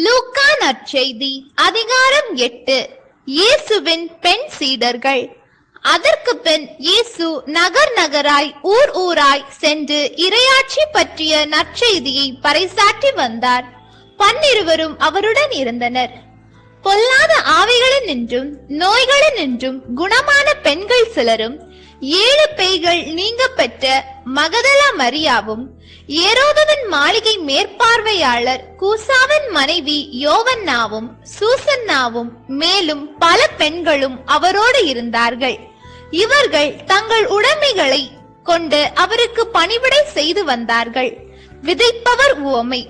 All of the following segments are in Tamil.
லூக்கா நற்செய்தி அதிகாரம் 8. இயேசுவின் பெண் சீடர்கள். அதற்கு பின் இயேசு நகர் நகராய் ஊர் ஊராய் சென்று இறையாட்சி பற்றிய நற்செய்தியை பறைசாற்றி வந்தார். 12 அவருடன் இருந்தனர். பொல்லாத ஆவிகளினின்றும் நோய்களினின்றும் குணமான பெண்கள் சிலரும் 7 பேய்கள் நீங்க பெற்ற மகதலா மரியாவும், ஏரோதுவின் மாளிகை மேற்பார்வையாளர் கூசாவின் மனைவி யோவன்னாவும், சூசன்னாவும், மேலும் பல பெண்களும் அவரோடு இருந்தார்கள். இவர்கள் தங்கள் உடைமைகளை கொண்டு அவருக்கு பணிவிடை செய்து வந்தார்கள். விதைப்பவர் உவமை.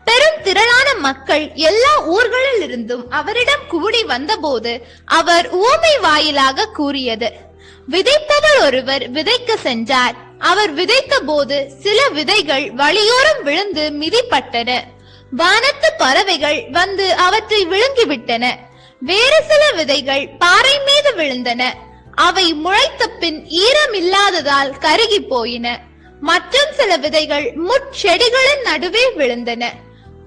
பெரும் திரளான மக்கள் எல்லா ஊர்களில் இருந்தும் அவரிடம் கூடி வந்தபோது அவர் உவமை வாயிலாக கூறியது: விதைப்பவர் ஒருவர் விதைக்க சென்றார். அவர் விதைத்த போது சில விதைகள் வழியோரம் விழுந்து மிதிப்பட்டன. வானத்து பறவைகள் வந்து அவற்றை விழுங்கிவிட்டன. வேறு சில விதைகள் பாறை மீது விழுந்தன. அவை முளைத்த பின் ஈரம் இல்லாததால் கருகி போயின. மற்றும் சில விதைகள் முட்செடிகளின் நடுவே விழுந்தன.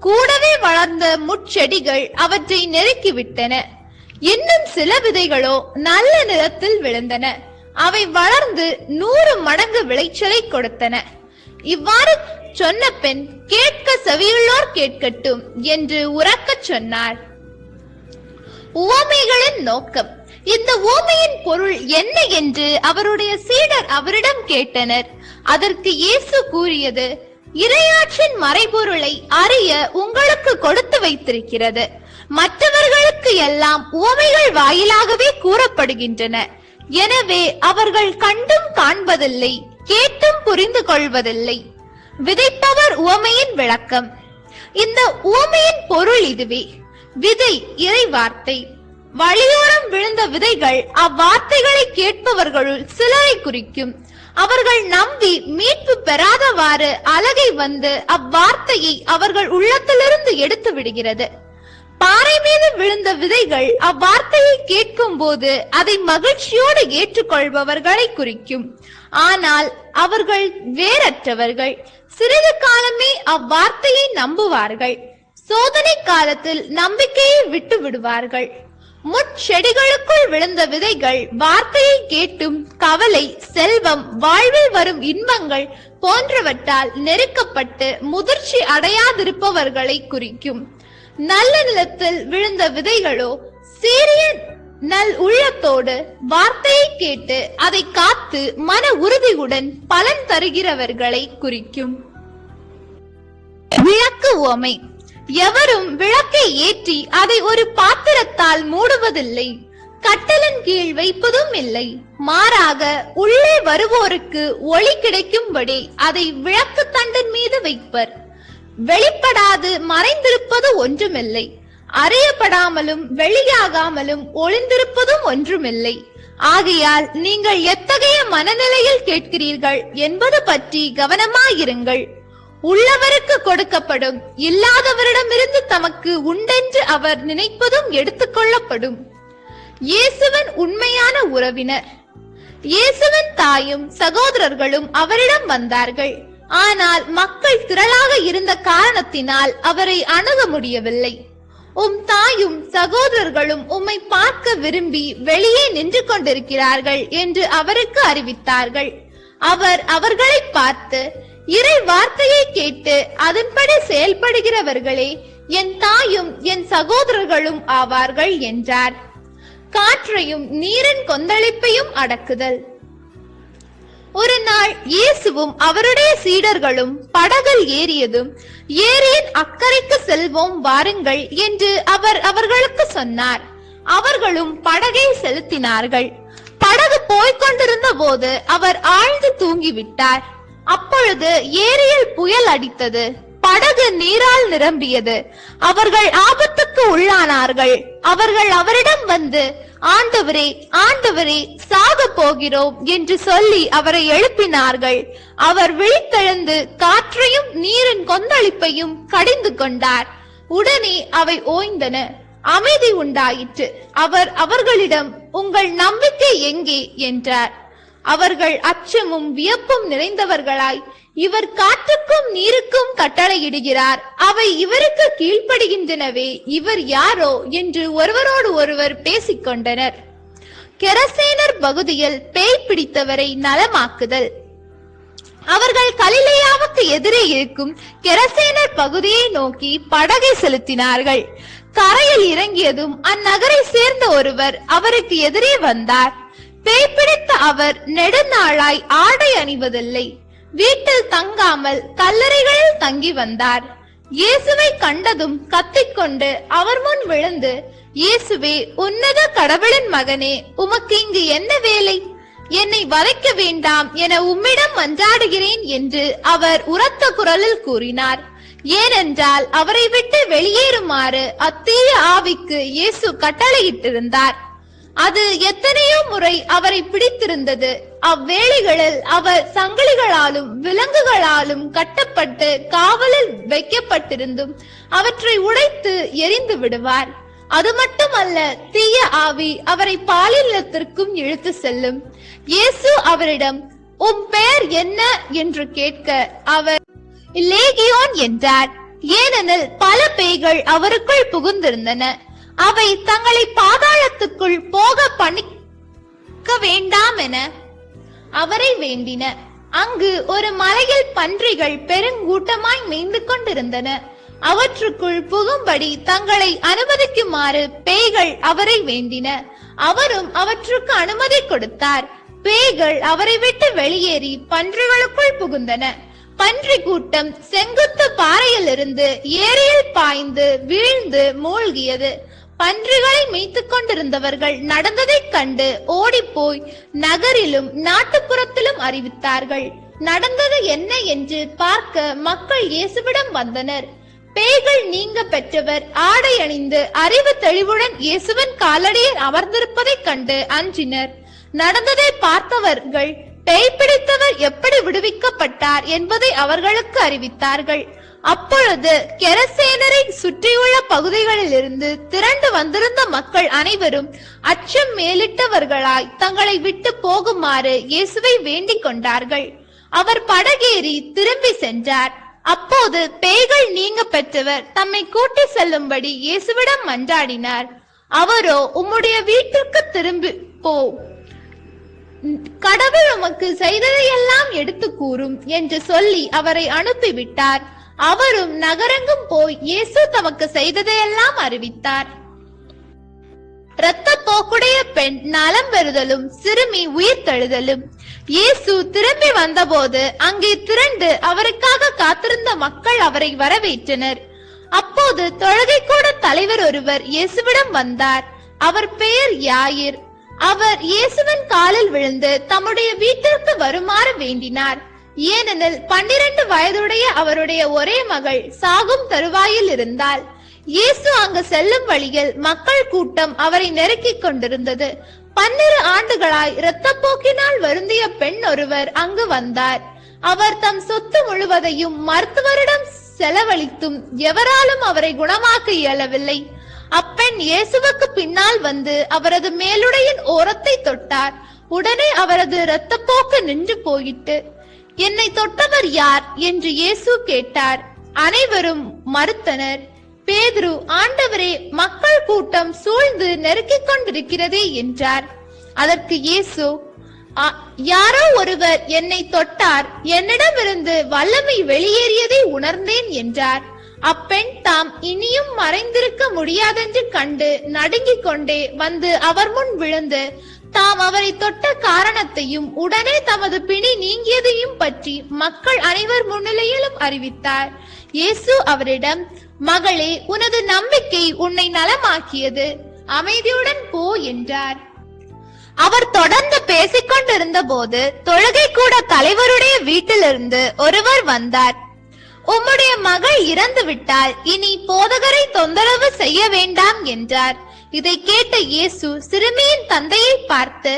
கூடவே வளர்ந்த முட்செடிகள் அவற்றை நெருக்கிவிட்டன. இன்னும் சில விதைகளோ நல்ல நிலத்தில் விழுந்தன. அவை வளர்ந்து 100 மடங்கு விளைச்சலை கொடுத்தன. இவ்வாறு சொன்ன பின், கேட்க செவியுள்ளோர் கேட்கட்டும் என்று உரக்கச் சொன்னார். உவமைகளின் நோக்கம். இந்த உவமையின் பொருள் என்ன என்று அவருடைய சீடர் அவரிடம் கேட்டனர். அதற்கு இயேசு கூறியது: இறையாட்சியின் மறைபொருளை அறிய உங்களுக்கு கொடுத்து வைத்திருக்கிறது. மற்றவர்களுக்கு எல்லாம் உவமைகள் வாயிலாகவே கூறப்படுகின்றன. எனவே அவர்கள் கண்டும் காண்பதில்லை, கேட்டும் புரிந்து கொள்வதில்லை. விதைப்பவர் உவமையின் விளக்கம். இந்த உவமையின் பொருள் இதுவே: விதை இறை வார்த்தை. வழியோரம் விழுந்த விதைகள் அவ்வார்த்தைகளை கேட்பவர்களுள் சிலரை குறிக்கும். அவர்கள் நம்பி மீட்பு பெறாதவாறு அலகை வந்து அவ்வார்த்தையை அவர்கள் உள்ளத்திலிருந்து எடுத்து விடுகிறது. பாறை மீது விழுந்த விதைகள் அவ்வார்த்தையை கேட்கும் போது அதை மகிழ்ச்சியோடு ஏற்றுக்கொள்பவர்களை குறிக்கும். ஆனால் அவர்கள் வேறற்றவர்கள். சிறிது காலமே அவ்வார்த்தையை நம்புவார்கள். சோதனை காலத்தில் நம்பிக்கையை விட்டு விடுவார்கள். முட்செடிகளுக்குள் விழுந்த விதைகள் வார்த்தையை கேட்டும் கவலை, செல்வம், வாழ்வில் வரும் இன்பங்கள் போன்றவற்றால் நெருக்கப்பட்டு முதிர்ச்சி அடையாதிருப்பவர்களை குறிக்கும். நல்ல நிலத்தில் விழுந்த விதைகளோ சீரிய நல் உள்ளத்தோடு வார்த்தையை கேட்டு அதை காத்து மன உறுதியுடன் பலன் தருகிறவர்களை குறிக்கும். விளக்கு உவமை. எவரும் விளக்கை ஏற்றி அதை ஒரு பாத்திரத்தால் மூடுவதில்லை, கட்டலின் கீழ் வைப்பதும் இல்லை. மாறாக உள்ளே வருவோருக்கு ஒளி கிடைக்கும்படி அதை விளக்கு தண்டின் மீது வைப்பர். வெளிப்படாது மறைந்திருப்பது ஒன்றுமில்லை, அறியப்படாமலும் வெளியாகாமலும் ஒளிந்திருப்பதும் ஒன்றுமில்லை. ஆகையால் நீங்கள் எத்தகைய மனநிலையில் கேட்கிறீர்கள் என்பது பற்றி கவனமாயிருங்கள். உள்ளவருக்கு கொடுக்கப்படும், இல்லாதவரிடமிருந்து தமக்கு உண்டென்று அவர் நினைப்பதும் எடுத்துக்கொள்ளப்படும். இயேசுவின் உண்மையான உறவினர். இயேசுவின் தாயும் சகோதரர்களும் அவரிடம் வந்தார்கள். ஆனால் மக்கள் திரளாக இருந்த காரணத்தினால் அவரை அணுக முடியவில்லை. உம் தாயும் சகோதரர்களும் உம்மை பார்க்க விரும்பி வெளியே நின்று கொண்டிருக்கிறார்கள் என்று அவருக்கு அறிவித்தார்கள். அவர் அவர்களை பார்த்து, இறை வார்த்தையை கேட்டு அதன்படி செயல்படுகிறவர்களே என் தாயும் என் சகோதரர்களும் ஆவார்கள் என்றார். காற்றையும் நீரின் கொந்தளிப்பையும் அடக்குதல். ஒரு நாள் இயேசுவும் அவருடைய சீடர்களும் படகில் ஏறியதும், ஏரியின் அக்கறைக்கு செல்வோம் வாருங்கள் என்று அவர் அவர்களுக்கு சொன்னார். அவர்களும் படகை செலுத்தினார்கள். படகு போய்கொண்டிருந்த போது அவர் ஆழ்ந்து தூங்கிவிட்டார். அப்பொழுது ஏரியில் புயல் அடித்தது. படகு நீரால் நிரம்பியது. அவர்கள் ஆபத்துக்கு உள்ளானார்கள். அவர்கள் அவரிடம் வந்து, ஆண்டவரே, ஆண்டவரே, சாக போகிறோம் என்று சொல்லி அவரை எழுப்பினார்கள். அவர் விழித்தெழுந்து காற்றையும் நீரின் கொந்தளிப்பையும் கடிந்து கொண்டார். உடனே அவை ஓய்ந்தன, அமைதி உண்டாயிற்று. அவர் அவர்களிடம், உங்கள் நம்பிக்கை எங்கே என்றார். அவர்கள் அச்சமும் வியப்பும் நிறைந்தவர்களாய், இவர் காற்றுக்கும் நீருக்கும் கட்டளையிடுகிறார், அவை இவருக்கு கீழ்ப்படுகின்றனவே, இவர் யாரோ என்று ஒருவரோடு ஒருவர் பேசிக்கொண்டனர். கெரசேனர் பகுதியில் பேய் பிடித்தவரை நலமாக்குதல். அவர்கள் கலிலேயாவுக்கு எதிரே இருக்கும் கெரசேனர் பகுதியை நோக்கி படகை செலுத்தினார்கள். கரையில் இறங்கியதும் அந்நகரை சேர்ந்த ஒருவர் அவருக்கு எதிரே வந்தார். பேய் பிடித்த அவர் நெடுநாளாய் ஆடை அணிவதில்லை, வீட்டில் தங்காமல் கல்லறைகளில் தங்கி வந்தார். இயேசுவை கண்டதும் கத்திக்கொண்டு அவர் முன் விழுந்து, இயேசுவே, உன்னத கடவுளின் மகனே, உமக்கு இங்கு என்ன வேலை? என்னை வதைக்க வேண்டாம் என உம்மிடம் மன்றாடுகிறேன் என்று அவர் உரத்த குரலில் கூறினார். ஏனென்றால் அவரை விட்டு வெளியேறுமாறு அத்தீய ஆவிக்கு இயேசு கட்டளையிட்டிருந்தார். அது எத்தனையோ முறை அவரை பிடித்திருந்தது. அவ்வேளைகளில் அவர் சங்கிலிகளாலும் விலங்குகளாலும் கட்டப்பட்டு காவலில் வைக்கப்பட்டிருந்தும் அவற்றை உடைத்து எரிந்து விடுவார். அது மட்டுமல்ல, தீய ஆவி அவரை பாலியலத்திற்கும் இழுத்து செல்லும். இயேசு அவரிடம், உம் பெயர் என்ன என்று கேட்க அவர் லேகியோன் என்றார். ஏனெனில் பல பேய்கள் அவருக்குள் புகுந்திருந்தன. அவை தங்களை பாதாளத்துக்குள் போக பணிக்க வேண்டாம் என அவரை வேண்டின. அங்கு ஒரு மலையில் பன்றிகள் பெருங்கூட்டமாய் மேய்ந்து கொண்டிருந்தன. அவற்றுக்குள் புகும்படி தங்களை அனுமதிக்குமாறு பேய்கள் அவரை வேண்டின. அவரும் அவற்றுக்கு அனுமதி கொடுத்தார். பேய்கள் அவரை விட்டு வெளியேறி பன்றிகளுக்குள் புகுந்தன. பன்றி கூட்டம் செங்குத்து பாறையில் இருந்து ஏரியில் பாய்ந்து வீழ்ந்து மூழ்கியது. பன்றிகளை மேய்த்துக் கொண்டிருந்தவர்கள் நடந்ததைக் கண்டு ஓடிப்போய் நகரிலும் நாட்டுப்புறத்திலும் அறிவித்தார்கள். நடந்தது என்ன என்று பார்க்க மக்கள் இயேசுவிடம் வந்தனர். பேய்கள் நீங்க பெற்றவர் ஆடை அணிந்து அறிவு தெளிவுடன் இயேசுவின் காலடியில் அமர்ந்திருப்பதைக் கண்டு அஞ்சினர். நடந்ததை பார்த்தவர்கள் பேய் பிடித்தவர் எப்படி விடுவிக்கப்பட்டார் என்பதை அவர்களுக்கு அறிவித்தார்கள். அப்பொழுது கெரசேனரை சுற்றியுள்ள பகுதிகளில் இருந்து திரண்டு வந்திருந்த மக்கள் அனைவரும் அச்சம் மேலிட்டவர்களாய் தங்களை விட்டு போகுமாறு இயேசுவை வேண்டிக் கொண்டார்கள். அவர் படகேறி திரும்பி சென்றார். அப்போது பேய்கள் நீங்க பெற்றவர் தம்மை கூட்டி செல்லும்படி இயேசுவிடம் மன்றாடினார். அவரோ, உம்முடைய வீட்டிற்கு திரும்பி போ, கடவுள் உமக்கு செய்ததையெல்லாம் எடுத்து கூறும் என்று சொல்லி அவரை அனுப்பிவிட்டார். அவரும் நகரெங்கும் போய் இயேசு தமக்கு செய்ததையெல்லாம் அறிவித்தார். இரத்த போக்குடைய பெண் நலம் பெறுதலும் சிறுமி உயிர் தழுதலும். இயேசு திரும்பி வந்தபோது அங்கே திரண்டு அவருக்காக காத்திருந்த மக்கள் அவரை வரவேற்றனர். அப்போது தொழுகை கூட தலைவர் ஒருவர் இயேசுவிடம் வந்தார். அவர் பெயர் யாயிர். அவர் இயேசுவின் காலில் விழுந்து தம்முடைய வீட்டிற்கு வருமாறு வேண்டினார். ஏனெனில் 12 வயதுடைய அவருடைய ஒரே மகள் சாகும் தருவாயில் இருந்தாள். இயேசு அங்கு செல்லும் வழியில் மக்கள் கூட்டம் அவரை நெருக்கிக் கொண்டிருந்தது. 12 ஆண்டுகளாய் இரத்தப்போக்கினால் வருந்திய பெண் ஒருவர் அங்கு வந்தார். அவர் தம் சொத்து முழுவதையும் மருத்துவரிடம் செலவழித்தும் எவராலும் அவரை குணமாக்க இயலவில்லை. அப்பெண் இயேசுவுக்கு பின்னால் வந்து அவரது மேலுடையின் ஓரத்தை தொட்டார். உடனே அவரது இரத்தப்போக்கு நின்று போயிட்டு, என்னை தொட்டவர் யார் என்று இயேசு கேட்டார். அனைவரும் மறுத்தனர். பேதுரு, ஆண்டவரே, மக்கள் கூட்டம் சூழ்ந்து நெருக்கிக் கொண்டிருக்கிறதே என்றார். அதற்கு இயேசு, யாரோ ஒருவர் என்னை தொட்டார், என்னிடமிருந்து வல்லமை வெளியேறியதை உணர்ந்தேன் என்றார். அப்பெண் தாம் இனியும் மறைந்திருக்க முடியாதென்று கண்டு நடுங்கிக் கொண்டே வந்து அவர் முன் விழுந்து தாம் அவரை தொட்ட காரணத்தையும் உடனே தமது பிணி நீங்கியதையும் பற்றி மக்கள் அனைவர் முன்னிலையிலும் அறிவித்தார். இயேசு அவரிடம், மகளே, உனது நம்பிக்கை உன்னை நலமாக்கியது, அமைதியுடன் போ என்றார். அவர் தொடர்ந்து பேசிக் கொண்டிருந்த போது தொழுகை கூட தலைவருடைய வீட்டிலிருந்து ஒருவர் வந்தார். உம்முடைய மகள் இறந்து விட்டால் இனி போதகரை தொந்தரவு செய்ய வேண்டாம் என்றார். இதை கேட்ட இயேசு சிறுமியின் தந்தையை பார்த்து,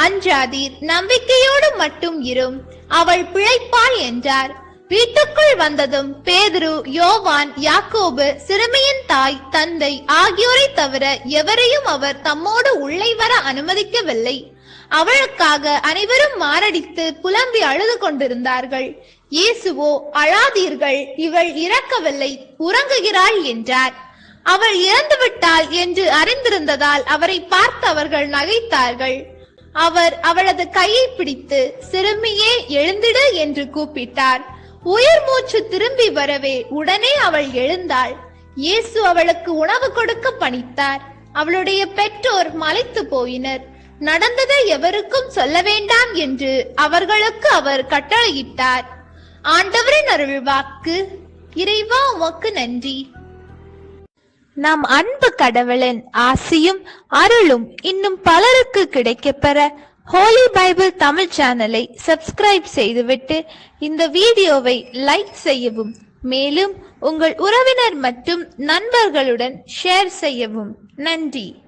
அஞ்சாதீர், நம்பிக்கையோடு மட்டும் இரும், அவள் பிழைப்பாள் என்றார். வீட்டுக்குள் வந்ததும் பேதுரு, யோவான், யாக்கோபு, சிறுமியின் தாய், தந்தை ஆகியோரை தவிர எவரையும் அவர் தம்மோடு உள்ளே வர அனுமதிக்கவில்லை. அவளுக்காக அனைவரும் மாரடித்து புலம்பி அழுது கொண்டிருந்தார்கள். இயேசுவோ, அழாதீர்கள், இவள் இறக்கவில்லை, உறங்குகிறாள் என்றார். அவள் இறந்துவிட்டாள் என்று அறிந்திருந்ததால் அவரை பார்த்து அவர்கள் நகைத்தார்கள். அவர் அவளது கையை பிடித்து, சிறுமியே, எழுந்திடு என்று கூப்பிட்டார். உயிர் மூச்சு திரும்பி வரவே உடனே அவள் எழுந்தாள். இயேசு அவளுக்கு உணவு கொடுக்க பணித்தார். அவளுடைய பெற்றோர் மலைத்து போயினர். நடந்ததை எவருக்கும் சொல்ல வேண்டாம் என்று அவர்களுக்கு அவர் கட்டளையிட்டார். ஆண்டவரின் அருள்வாக்கு. இறைவா, உமக்கு நன்றி. நம் அன்பு கடவுளின் ஆசியும் அருளும் இன்னும் பலருக்கு கிடைக்கப்பெற ஹோலி பைபிள் தமிழ் சேனலை சப்ஸ்கிரைப் செய்துவிட்டு இந்த வீடியோவை லைக் செய்யவும், மேலும் உங்கள் உறவினர் மற்றும் நண்பர்களுடன் ஷேர் செய்யவும். நன்றி.